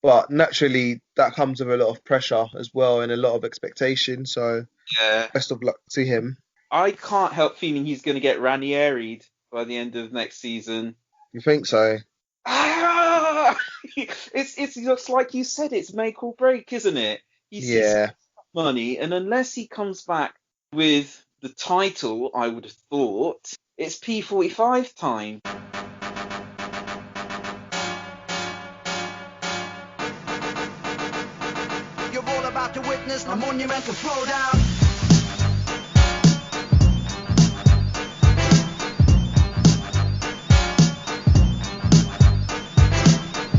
but naturally that comes with a lot of pressure as well and a lot of expectation. So Yeah. best of luck to him. I can't help feeling he's going to get Ranieri'd by the end of next season. You think so? Ah! It's just like you said, it's make or break, isn't it? He sees Yeah. money, and unless he comes back with the title, I would have thought it's P45 time. You're all about to witness a monumental throwdown.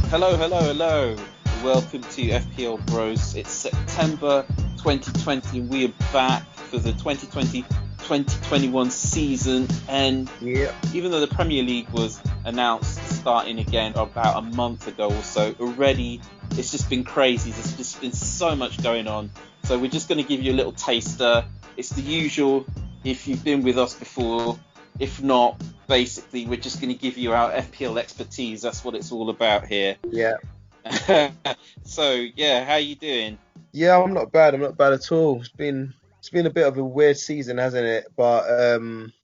Hello, hello, hello. Welcome to FPL Bros. It's September 2020 and we are back for the 2020-2021 season. And Yeah. even though the Premier League was announced starting again about a month ago or so, already it's just been crazy. There's just been so much going on. So we're just going to give you a little taster. It's the usual if you've been with us before. If not, basically, we're just going to give you our FPL expertise. That's what it's all about here. Yeah. So, yeah, how you doing? Yeah, I'm not bad. I'm not bad at all. It's been a bit of a weird season, hasn't it? But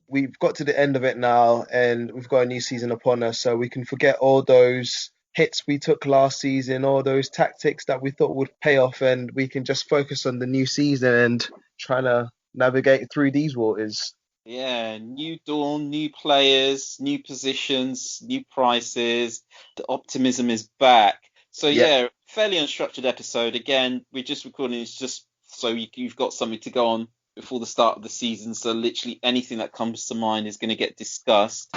we've got to the end of it now, and we've got a new season upon us, so we can forget all those hits we took last season, all those tactics that we thought would pay off, and we can just focus on the new season and trying to navigate through these waters. Yeah, new dawn, new players, new positions, new prices. The optimism is back. So, Yeah, yeah, fairly unstructured episode. Again, we're just recording. It's just so you've got something to go on before the start of the season. So, literally anything that comes to mind is going to get discussed.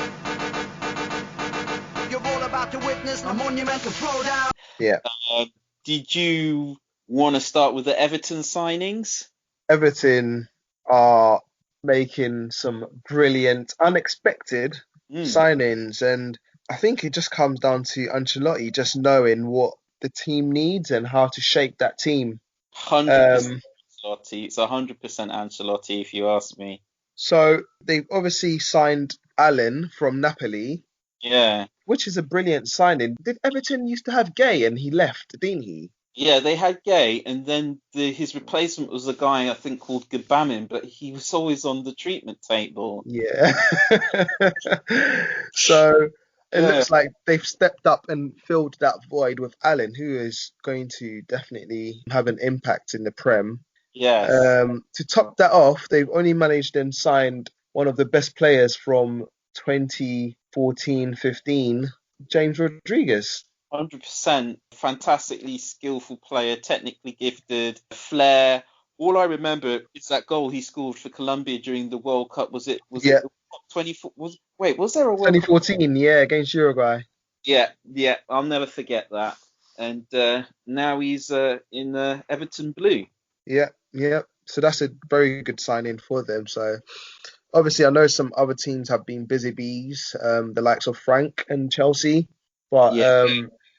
You're all about to witness a monumental throwdown. yeah. Uh, did you want to start with the Everton signings? Everton are making some brilliant, unexpected Mm, signings, and I think it just comes down to Ancelotti just knowing what the team needs and how to shape that team. 100% Um, Ancelotti. It's 100% Ancelotti, if you ask me. so they've obviously signed Allen from Napoli, Yeah. which is a brilliant signing. Did Everton used to have Gay and he left, didn't he? Yeah, they had Gay, and then his replacement was a guy I think called Gabamin, but he was always on the treatment table. Yeah. So it Yeah, looks like they've stepped up and filled that void with Allen, who is going to definitely have an impact in the Prem. yes, To top that off, they've only managed and signed one of the best players from 2014-15, James Rodriguez. 100%. Fantastically skillful player, technically gifted, flair. All I remember is that goal he scored for Colombia during the World Cup. Was it Yeah, the 24? Was there a World Cup? 2014, yeah, against Uruguay. Yeah, yeah, I'll never forget that. And now he's in Everton Blue. Yeah, yeah. So that's a very good signing for them. So obviously, I know some other teams have been busy bees, the likes of Frank and Chelsea. But Yeah,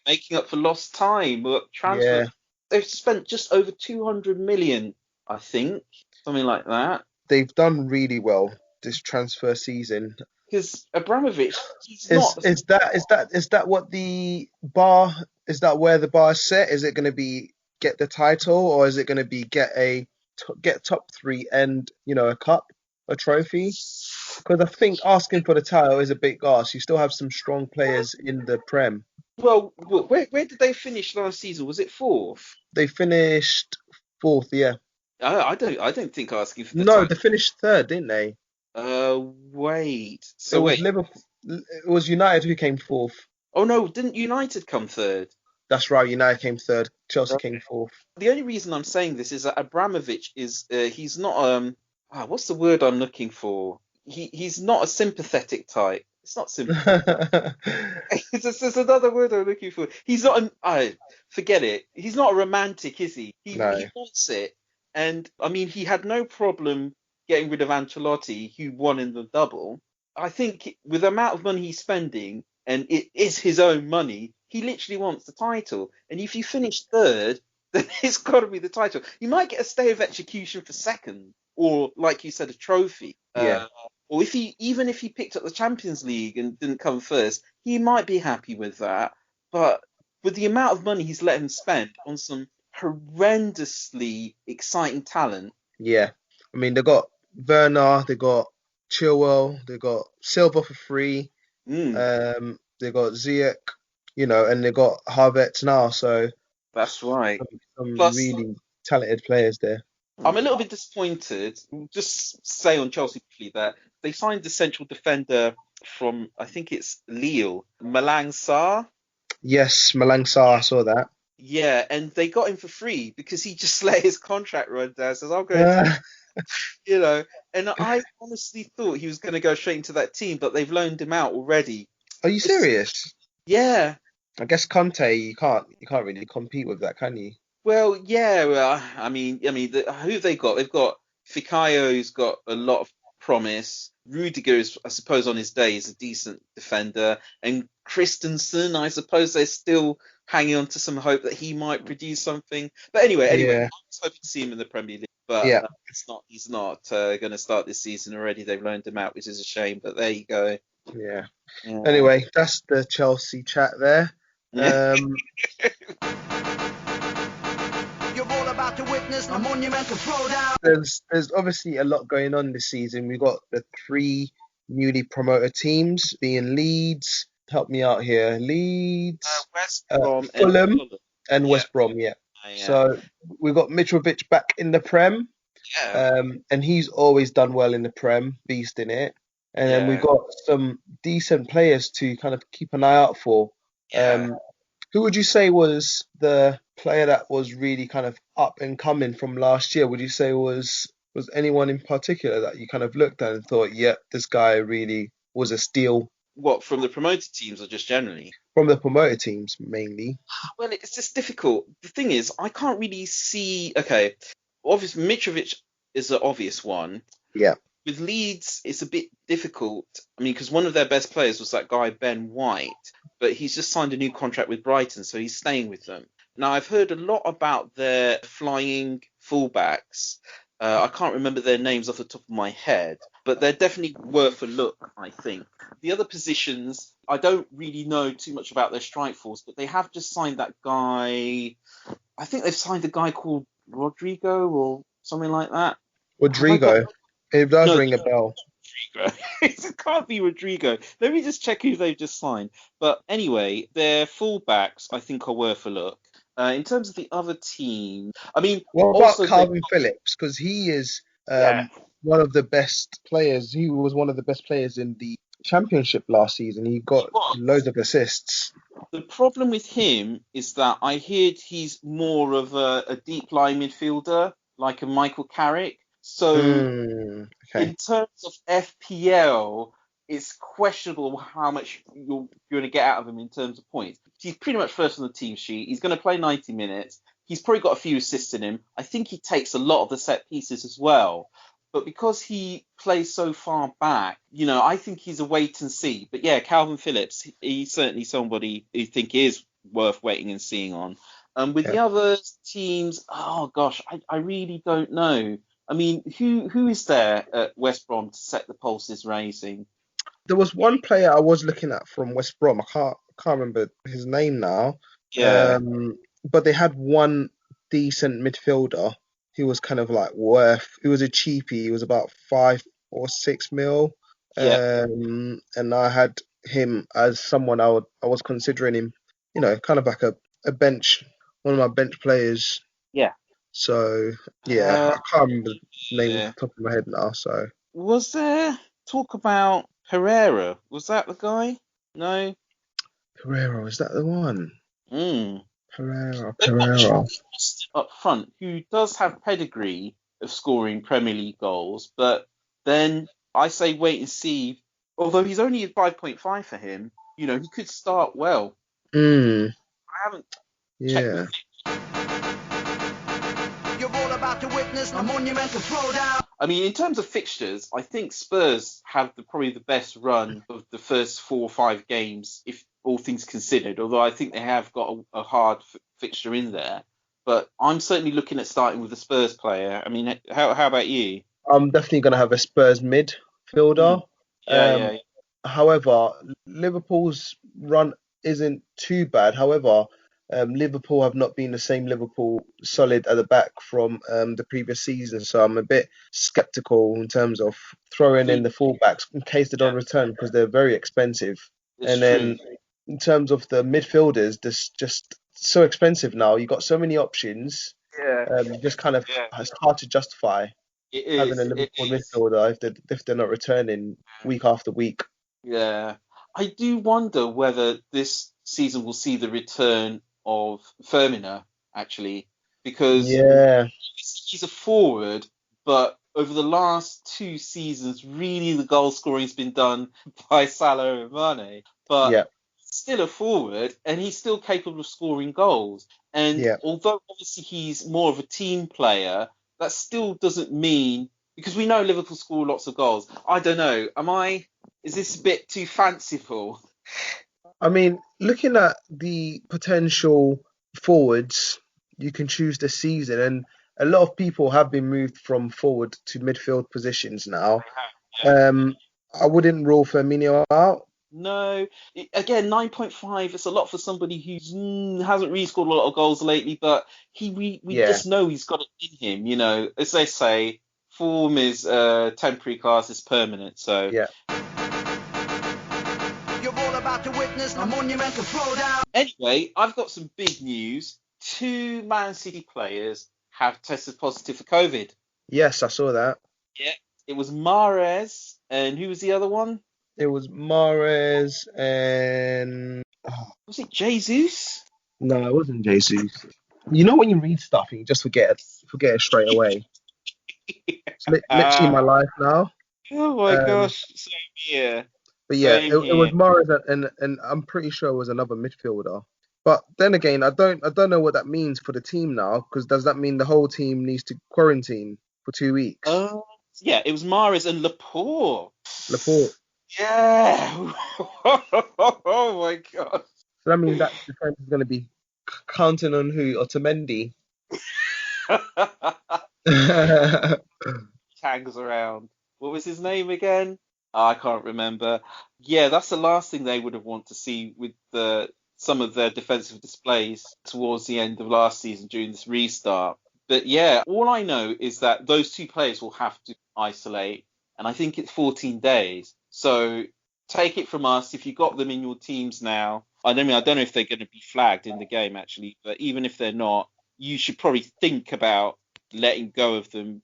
making up for lost time. Look, transfer. yeah, They've spent just over 200 million, I think, something like that. they've done really well this transfer season. Because Abramovich, he's Is not. is that is that is that what the bar is that where the bar is set? Is it going to be get the title or is it going to be get top three and a cup, a trophy? Because I think asking for the title is a big ask. You still have some strong players in the Prem. Well, where did they finish last season? Was it fourth? They finished fourth, yeah. I don't think asking for the No, title. they finished third, didn't they? Wait. It So was wait. Liverpool. It was United who came fourth. Oh no, didn't United come third? That's right. United came third. Chelsea came Okay. fourth. The only reason I'm saying this is that Abramovich is he's not what's the word I'm looking for? He's not a sympathetic type. It's not sympathetic. There's another word I'm looking for. He's not an I forget it. He's not a romantic, is he? He No. wants it, and I mean he had no problem getting rid of Ancelotti, who won in the double. I think with the amount of money he's spending, and it is his own money, he literally wants the title. And if you finish third, then it's got to be the title. You might get a stay of execution for second, or like you said, a trophy. Yeah. Or even if he picked up the Champions League and didn't come first, he might be happy with that. But with the amount of money he's let him spend on some horrendously exciting talent. Yeah. I mean, they got Werner, they got Chilwell, they got Silva for free, Mm, they got Ziyech, and they got Havertz now. So that's right. some Plus, really talented players there. I'm a little bit disappointed. Just say on Chelsea quickly that they signed the central defender from, I think it's Lille, Malang Sarr. Yes, Malang Sarr, I saw that. Yeah, and they got him for free because he just let his contract run down. Says, "I'll go into, Uh, you know." And I honestly thought he was going to go straight into that team, but they've loaned him out already. are you It's, serious? yeah, I guess Conte, you can't really compete with that, can you? well, yeah. Well, who have they got? They've got Fikayo's got a lot of promise. Rudiger is, I suppose, on his day is a decent defender, and Christensen, I suppose, they're still hanging on to some hope that he might produce something. But anyway, I Yeah, was hoping to see him in the Premier League, but yeah, it's not. He's not going to start this season already. They've loaned him out, which is a shame. But there you go. yeah. Yeah. Anyway, that's the Chelsea chat there. Um, You're all about to witness a monumental throwdown. there's obviously a lot going on this season. We've got the three newly promoted teams being Leeds. Help me out here. Leeds, West Brom and Fulham, Fulham. and Yeah, West Brom. Yeah. yeah, So we've got Mitrovic back in the Prem. yeah, And he's always done well in the Prem, beast in it. And then we've yeah, got some decent players to kind of keep an eye out for. yeah. Who would you say was the player that was really kind of up and coming from last year? Would you say was anyone in particular that you kind of looked at and thought, yeah, this guy really was a steal What, from the promoted teams or just generally? from the promoted teams mainly? Well, it's just difficult. The thing is, I can't really see. Okay, obviously Mitrovic is the obvious one. Yeah. With Leeds, it's a bit difficult. I mean, because one of their best players was that guy Ben White, but he's just signed a new contract with Brighton, so he's staying with them. Now, I've heard a lot about their flying fullbacks. I can't remember their names off the top of my head, but they're definitely worth a look, I think. The other positions, I don't really know too much about their strike force, but they have just signed that guy. I think they've signed a guy called Rodrigo or something like that. Have I got? Rodrigo. It does No, ring a bell. Rodrigo. It can't be Rodrigo. Let me just check who they've just signed. But anyway, their fullbacks, I think, are worth a look. In terms of the other team, I mean, What about also they, Calvin Phillips? Because he is yeah, one of the best players. He was one of the best players in the championship last season. He he got was. loads of assists. The problem with him is that I heard he's more of a deep lying midfielder, like a Michael Carrick. So Okay. in terms of FPL, it's questionable how much you're going to get out of him in terms of points. He's pretty much first on the team sheet. He's going to play 90 minutes. He's probably got a few assists in him. I think he takes a lot of the set pieces as well. But because he plays so far back, I think he's a wait and see. But yeah, Calvin Phillips, he's certainly somebody who think is worth waiting and seeing on. With Yeah. the other teams, oh gosh, I really don't know. I mean, who is there at West Brom to set the pulses raising? There was one player I was looking at from West Brom. I can't remember his name now. Yeah, But they had one decent midfielder who was kind of like worth. He was a cheapie. He was about 5 or 6 mil. yeah, And I had him as someone I was considering him. Kind of like a bench, one of my bench players. yeah. So yeah, Uh, I can't remember the name off yeah. the top of my head now. So Was there talk about Herrera? Was that the guy? No. Pereira, is that the one? Hmm. Pereira, They've got Pereira. up front who does have pedigree of scoring Premier League goals, but then I say wait and see. Although he's only at 5.5 for him, he could start well. Mm, I haven't checked the. yeah. You're all about to witness a monumental throwdown. I mean, in terms of fixtures, I think Spurs have probably the best run of the first 4 or 5 games, if all things considered. Although I think they have got a hard fixture in there. But I'm certainly looking at starting with a Spurs player. I mean, how about you? I'm definitely going to have a Spurs Mm. midfielder. Yeah, Um, yeah, However, Liverpool's run isn't too bad. However, Liverpool have not been the same Liverpool solid at the back from the previous season, so I'm a bit skeptical in terms of throwing in the fullbacks in case they don't return because they're very expensive. It's And true. then in terms of the midfielders, this just so expensive now. You got so many options. Yeah, Just kind of yeah. it's hard to justify It having a is. It Liverpool is. midfielder if they're not returning week after week. Yeah. I do wonder whether this season will see the return of Firmino, actually, because Yeah, he's a forward, but over the last two seasons, really the goal scoring's been done by Salah and Mane. But yeah, still a forward, and he's still capable of scoring goals. And yeah. although obviously he's more of a team player, that still doesn't mean because we know Liverpool score lots of goals. I don't know. Is this a bit too fanciful? I mean, looking at the potential forwards you can choose this season, and a lot of people have been moved from forward to midfield positions now. Yeah. Um, I wouldn't rule Firmino out. No, again, 9.5. It's a lot for somebody who's hasn't really scored a lot of goals lately, but we Yeah, just know he's got it in him. You know, as they say, form is temporary, class is permanent. So yeah. You're all about to witness a monumental throwdown. anyway, I've got some big news. Two Man City players have tested positive for COVID. Yes, I saw that. Yeah, it was Mahrez, and who was the other one? It was Mahrez and Was it Jesus? no, it wasn't Jesus. You know when you read stuff and you just forget it straight away. It's literally my life now. Oh my Um, gosh, same here. but yeah, Same it was here. Mahrez and I'm pretty sure it was another midfielder. But then again, I don't know what that means for the team now because does that mean the whole team needs to quarantine for 2 weeks? Oh, yeah, it was Mahrez and Laporte. Laporte. Yeah. Oh my God. So that means that defense is going to be counting on who? Otamendi. Tags around. What was his name again? I can't remember. Yeah, that's the last thing they would have wanted to see with some of their defensive displays towards the end of last season during this restart. But yeah, all I know is that those two players will have to isolate, and I think it's 14 days. So take it from us, if you got them in your teams now, I don't know if they're going to be flagged in the game actually, but even if they're not, you should probably think about letting go of them,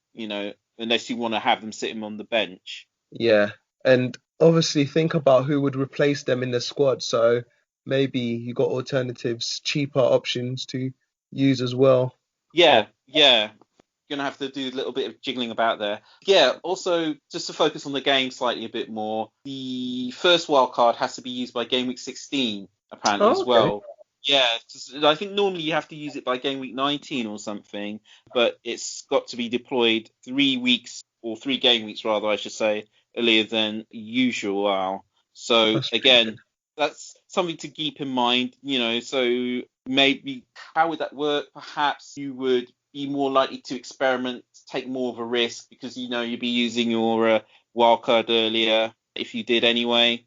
unless you want to have them sitting on the bench. Yeah, and obviously think about who would replace them in the squad. So maybe you got alternatives, cheaper options to use as well. Yeah, yeah. Gonna have to do a little bit of jiggling about there. Yeah, also just to focus on the game slightly a bit more, the first wild card has to be used by game week 16 apparently Oh, as okay. well. Yeah, I think normally you have to use it by game week 19 or something, but it's got to be deployed 3 weeks or 3 game weeks rather, I should say, earlier than usual. Wow. So That's pretty good. again, that's something to keep in mind, so maybe how would that work? Perhaps you would be more likely to experiment, take more of a risk because you'd be using your wild card earlier if you did anyway.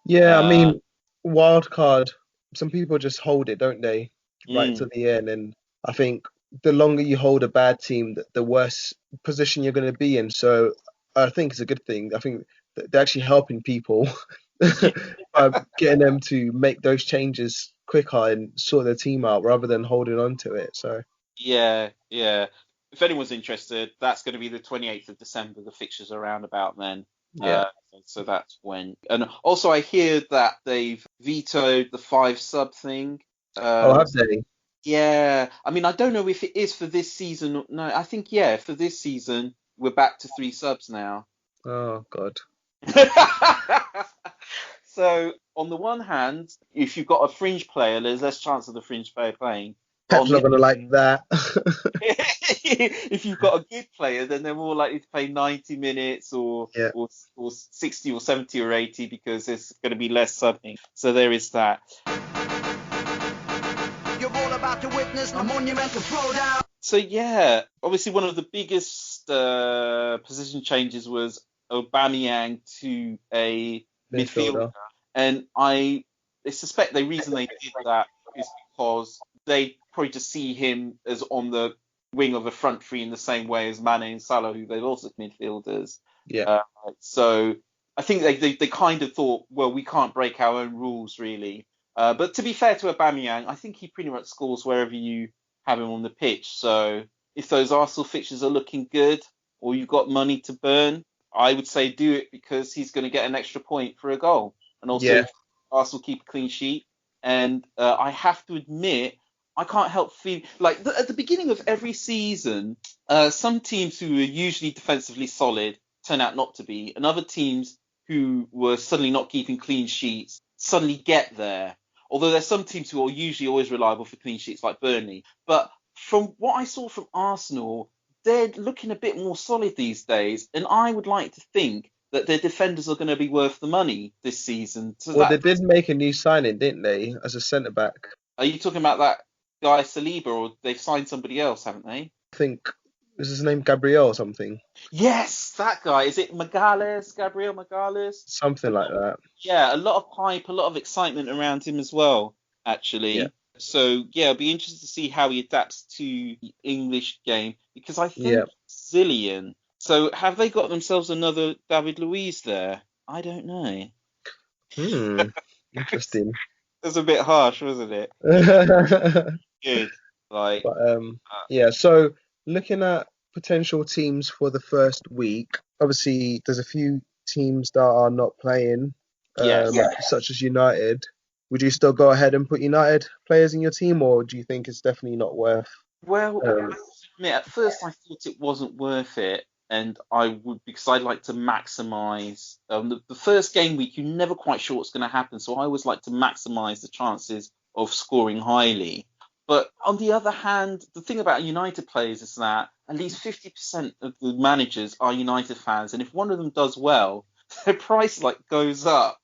Yeah, I Uh, mean, wild card, some people just hold it, don't they? Right to mm, the end. And I think the longer you hold a bad team, the worse position you're going to be in. So I think it's a good thing. I think that they're actually helping people yeah, by getting them to make those changes quicker and sort their team out rather than holding on to it. So yeah, yeah. If anyone's interested, that's going to be the 28th of December. The fixtures are around about then. yeah. Uh, so that's when. And also, I hear that they've vetoed the 5 sub thing. Oh, Um, have they? Yeah, I mean, I don't know if it is for this season. No, I think yeah, for this season we're back to 3 subs now. Oh God. So on the one hand, if you've got a fringe player, there's less chance of the fringe player playing. But Pep's on the not gonna like that. if you've got a good player, then they're more likely to play 90 minutes or Yeah. or or 60 or 70 or 80 because there's going to be less subbing. So there is that. You're all about to witness a monumental throwdown. So yeah, obviously one of the biggest position changes was Aubameyang to a midfielder, Midfielder. and I suspect the reason they did that is because they probably just see him as on the wing of a front three in the same way as Mane and Salah, who they've also midfielders. Yeah. So I think they kind of thought, well, we can't break our own rules, really. But to be fair to Aubameyang, I think he pretty much scores wherever you have him on the pitch. So if those Arsenal fixtures are looking good, or you've got money to burn, I would say do it, because he's going to get an extra point for a goal. And also, Yeah. Arsenal keep a clean sheet. And I have to admit, I can't help feeling like at the beginning of every season, some teams who are usually defensively solid turn out not to be, and other teams who were suddenly not keeping clean sheets suddenly get there. Although there's some teams who are usually always reliable for clean sheets, like Burnley. But from what I saw from Arsenal, they're looking a bit more solid these days, and I would like to think that their defenders are going to be worth the money this season. So Well, they did make a new signing, didn't they, as a centre back? Are you talking about that guy Saliba, or they've signed somebody else, haven't they? I think is his name Gabriel or something, Yes, that guy. Is it Magalhaes, Gabriel Magalhaes? something like that. Yeah, a lot of hype, a lot of excitement around him as well, Yeah. actually. So, yeah, it'll be interesting to see how he adapts to the English game, because I Yeah. think Zillion. So, have they got themselves another David Luiz there? I don't know. Interesting. It was a bit harsh, wasn't it? But Good. Like, yeah. So looking at potential teams for the first week, obviously there's a few teams that are not playing, yes. such as United. Would you still go ahead and put United players in your team, or do you think it's definitely not worth? Well, I Um, must admit, at first I thought it wasn't worth it, and I would, because I'd like to maximise. The first game week, you're never quite sure what's going to happen, so I always like to maximise the chances of scoring highly. But on the other hand, the thing about United players is that at least 50% of the managers are United fans, and if one of them does well, their price like goes up.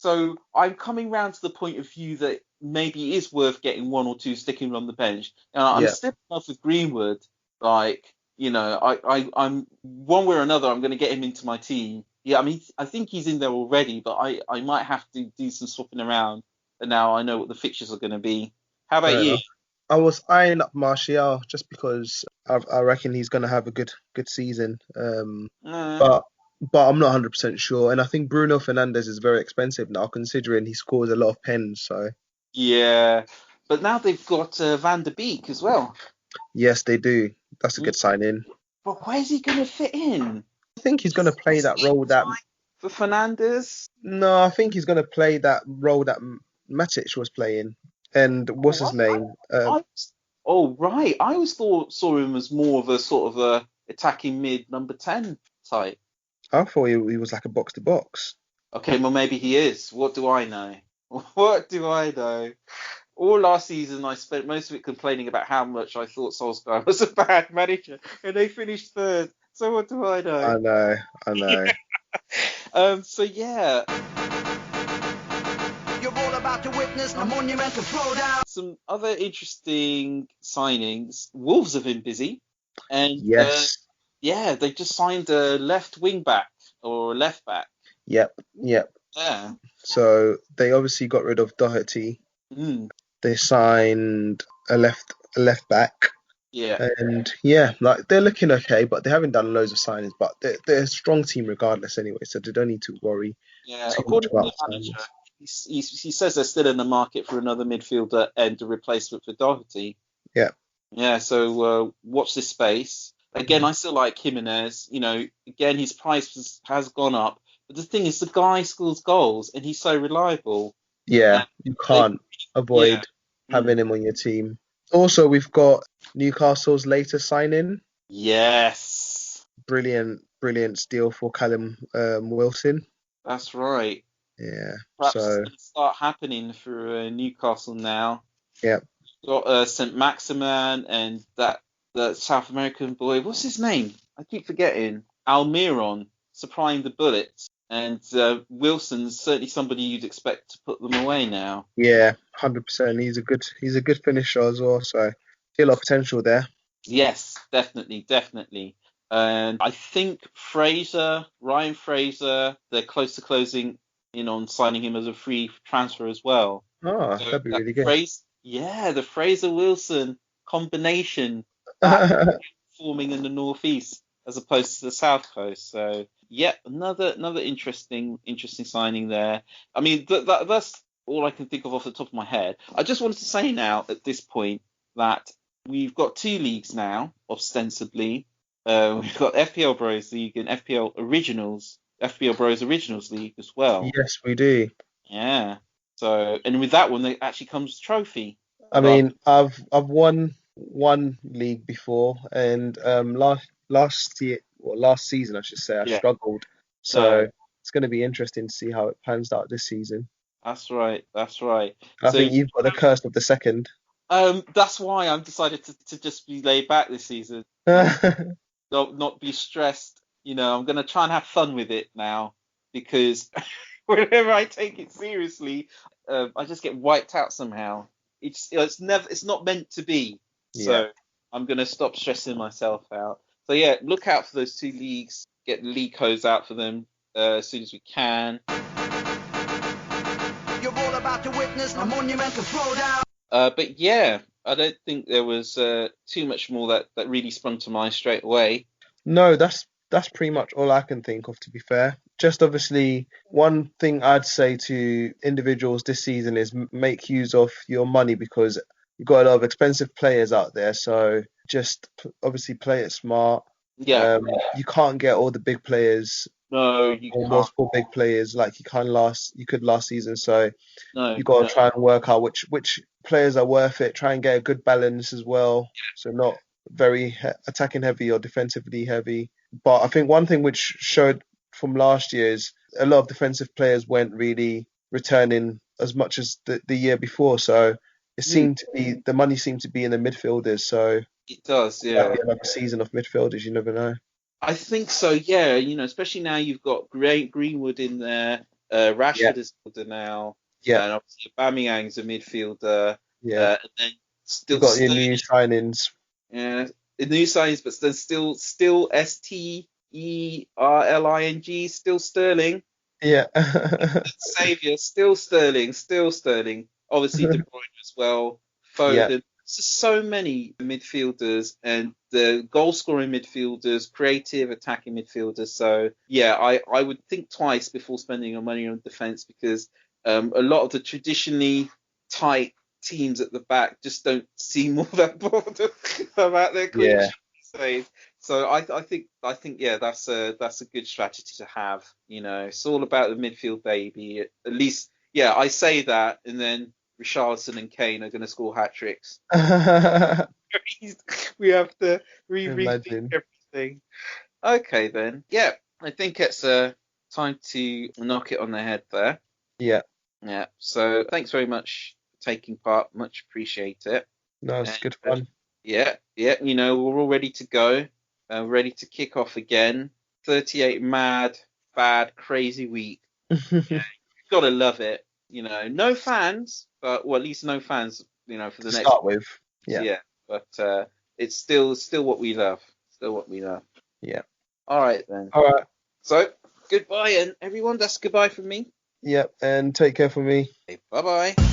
So I'm coming round to the point of view that maybe it is worth getting one or two sticking on the bench. I'm yeah, still in love with Greenwood. Like, I'm one way or another, I'm going to get him into my team. Yeah, I mean, I think he's in there already, but I might have to do some swapping around. And now I know what the fixtures are going to be. How about fair you? enough. I was eyeing up Martial just because I reckon he's going to have a good season. Uh, But I'm not 100% sure. And I think Bruno Fernandes is very expensive now, considering he scores a lot of pens. So yeah, but now they've got Van der Beek as well. yes, they do. That's a Mm, good sign in. But where's he going to fit in? I think he's going to play that role that. For Fernandes? No, I think he's going to play that role that Matic was playing. And what's his name? I, oh, right. I always saw him as more of a sort of a attacking mid number 10 type. I thought he was like a box to box. Okay, well, maybe he is. What do I know? What do I know? All last season, I spent most of it complaining about how much I thought Solskjaer was a bad manager, and they finished third. So what do I know? I know. So yeah. You're all about to witness a monumental throwdown. Some other interesting signings. Wolves have been busy, and Yes. yeah, they just signed a left wing back or left back. Yep. Yeah. So they obviously got rid of Doherty. Mm, They signed a left back. yeah. And yeah, like they're looking okay, but they haven't done loads of signings. But they're a strong team regardless anyway, so they don't need to worry Yeah. too much According to about the the manager, signings. he says they're still in the market for another midfielder and a replacement for Doherty. Yeah. Yeah. So watch this space. Again, I still like Jimenez. Again, his price has gone up. But the thing is, the guy scores goals and he's so reliable. Yeah, And you they, can't yeah. avoid Mm. having him on your team. Also, we've got Newcastle's latest signing. Yes, Brilliant steal for Callum Wilson. that's right. Yeah. Perhaps it's So going to start happening for Newcastle now. yeah, Got St. Maximan and the South American boy. What's his name? I keep forgetting. Almiron supplying the bullets, and Wilson's certainly somebody you'd expect to put them away now. 100%. He's a good finisher as well. So see a lot of potential there. Yes, definitely. And I think Ryan Fraser, they're close to closing in on signing him as a free transfer as well. Oh, So that'd be that really good. the Fraser Wilson combination back forming in the northeast as opposed to the south coast. So yeah, another interesting signing there. I mean, that's all I can think of off the top of my head. I just wanted to say now at this point that we've got two leagues now, ostensibly. We've got FPL Bros League and FPL Bros Originals League as well. Yes, we do. Yeah. So, and with that one, there actually comes a trophy. I Rather, mean, I've won one league before, and last year, or last season, I should say, I yeah. struggled. Uh, So it's going to be interesting to see how it pans out this season. that's right. That's right. I So, think you've got the curse of the second. that's why I've decided to just be laid back this season. Not be stressed. I'm gonna try and have fun with it now because whenever I take it seriously, I just get wiped out somehow. It's not meant to be. Yeah. So I'm gonna stop stressing myself out. So yeah, look out for those two leagues. Get the league codes out for them as soon as we can. You're all about to witness a monumental throwdown. But yeah, I don't think there was too much more that really sprung to mind straight away. No, that's pretty much all I can think of, to be fair. Just obviously, one thing I'd say to individuals this season is make use of your money because you've got a lot of expensive players out there. So just obviously play it smart. Yeah, You can't get all the big players no, you or can't. multiple big players like you could last season. So No, you got no, to try and work out which players are worth it. Try and get a good balance as well. So not very attacking heavy or defensively heavy. But I think one thing which showed from last year is a lot of defensive players weren't really returning as much as the year before. So it mm, seemed to be the money seemed to be in the midfielders. So it does. it might Yeah, be another season of midfielders. You never know. I think so. Yeah, especially now you've got Greenwood in there. Yeah, Rashford is there now, yeah, and obviously Aubameyang's a midfielder. yeah. And then You still, got your still new signings. the new signs, but then still Sterling, still Sterling. Yeah. Savior, still Sterling. Obviously De Bruyne as well. Yeah. Foden. Just so many midfielders and the goal scoring midfielders, creative attacking midfielders. So yeah, I would think twice before spending your money on defense because a lot of the traditionally tight teams at the back just don't seem all that bothered about their clean Yeah. sheet these days. So I think yeah, that's a good strategy to have. It's all about the midfield, baby. At least, yeah, I say that, and then Richarlison and Kane are going to score hat tricks. We have to rethink Imagine. everything. Okay, then. Yeah, I think it's time to knock it on the head there. Yeah. Yeah. So thanks very much for taking part. Much appreciate it. No, it's And good fun. yeah, yeah, we're all ready to go, ready to kick off again. 38 mad, bad, crazy week. Yeah, you've got to love it. No fans, but well, at least no fans. For the To next, start with. Yeah. yeah. But it's still what we love. Still what we love. Yeah. All right then. All right. So goodbye, and everyone. That's goodbye from me. Yep. And take care for me. Bye bye.